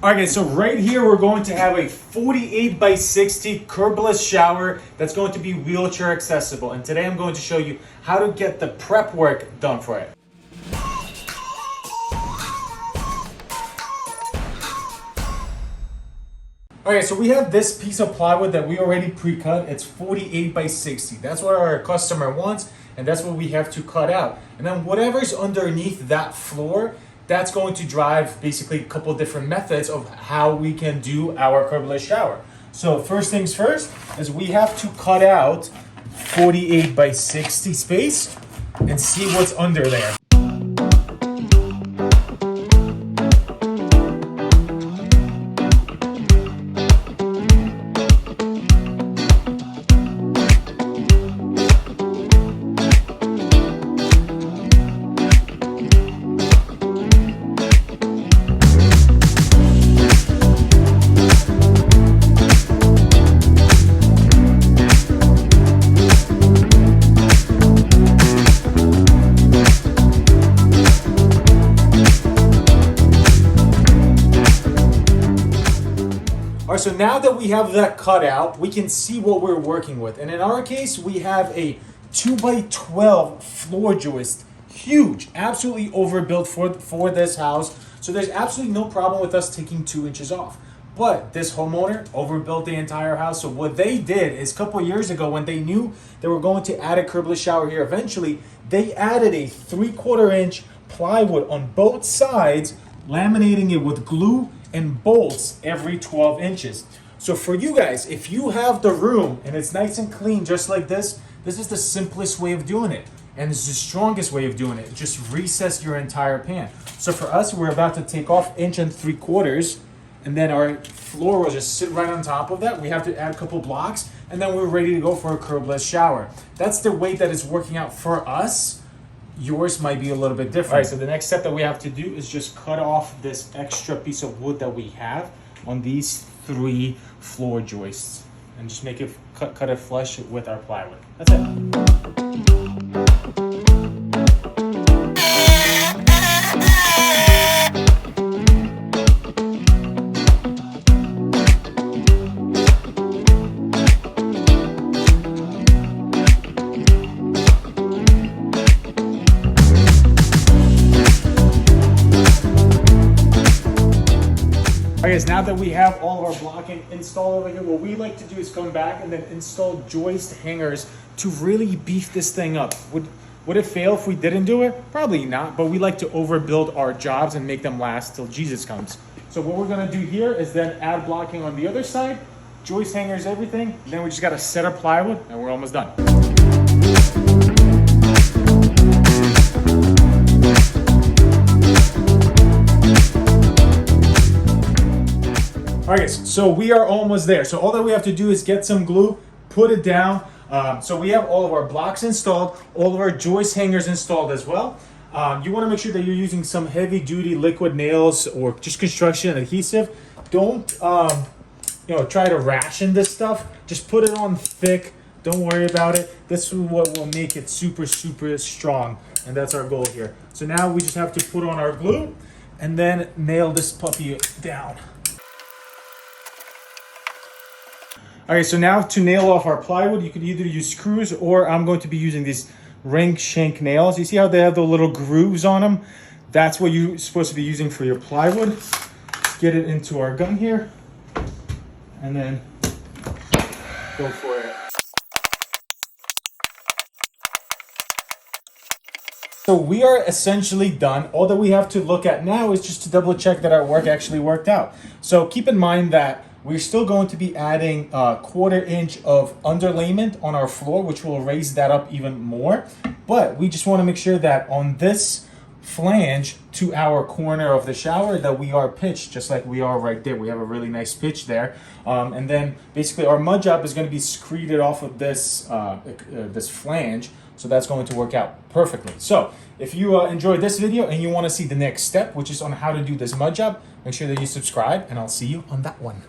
All right, guys, so right here we're going to have a 48 by 60 curbless shower that's going to be wheelchair accessible. And today I'm going to show you how to get the prep work done for it. All right, so we have this piece of plywood that we already pre-cut. It's 48 by 60. That's what our customer wants, and that's what we have to cut out. And then whatever's underneath that floor, that's going to drive basically a couple different methods of how we can do our curbless shower. So first things first is we have to cut out 48 by 60 space and see what's under there. All right, so now that we have that cut out, we can see what we're working with. And in our case, we have a 2x12 floor joist. Huge, absolutely overbuilt for this house. So there's absolutely no problem with us taking 2 inches off. But this homeowner overbuilt the entire house. So what they did is a couple of years ago, when they knew they were going to add a curbless shower here eventually, they added a 3/4 inch plywood on both sides, laminating it with glue and bolts every 12 inches. So for you guys, if you have the room and it's nice and clean just like this is the simplest way of doing it. And it's the strongest way of doing it. Just recess your entire pan. So for us, we're about to take off 1 3/4, and then our floor will just sit right on top of that. We have to add a couple blocks, and then we're ready to go for a curbless shower. That's the way that it's working out for us. Yours might be a little bit different. All right, so the next step that we have to do is just cut off this extra piece of wood that we have on these 3 floor joists and just make it cut it flush with our plywood. That's it. Alright guys, now that we have all of our blocking installed over here, what we like to do is come back and then install joist hangers to really beef this thing up. Would it fail if we didn't do it? Probably not, but we like to overbuild our jobs and make them last till Jesus comes. So what we're gonna do here is then add blocking on the other side, joist hangers, everything, and then we just gotta set our plywood and we're almost done. All right guys, so we are almost there. So all that we have to do is get some glue, put it down. So we have all of our blocks installed, all of our joist hangers installed as well. You wanna make sure that you're using some heavy duty liquid nails or just construction adhesive. Don't try to ration this stuff. Just put it on thick, don't worry about it. This is what will make it super, super strong. And that's our goal here. So now we just have to put on our glue and then nail this puppy down. All right, so now to nail off our plywood, you could either use screws or I'm going to be using these ring shank nails. You see how they have the little grooves on them? That's what you're supposed to be using for your plywood. Get it into our gun here and then go for it. So we are essentially done. All that we have to look at now is just to double check that our work actually worked out. So keep in mind that we're still going to be adding a 1/4 inch of underlayment on our floor, which will raise that up even more. But we just want to make sure that on this flange to our corner of the shower that we are pitched just like we are right there. We have a really nice pitch there. And then basically our mud job is going to be screeded off of this, this flange. So that's going to work out perfectly. So if you enjoyed this video and you want to see the next step, which is on how to do this mud job, make sure that you subscribe and I'll see you on that one.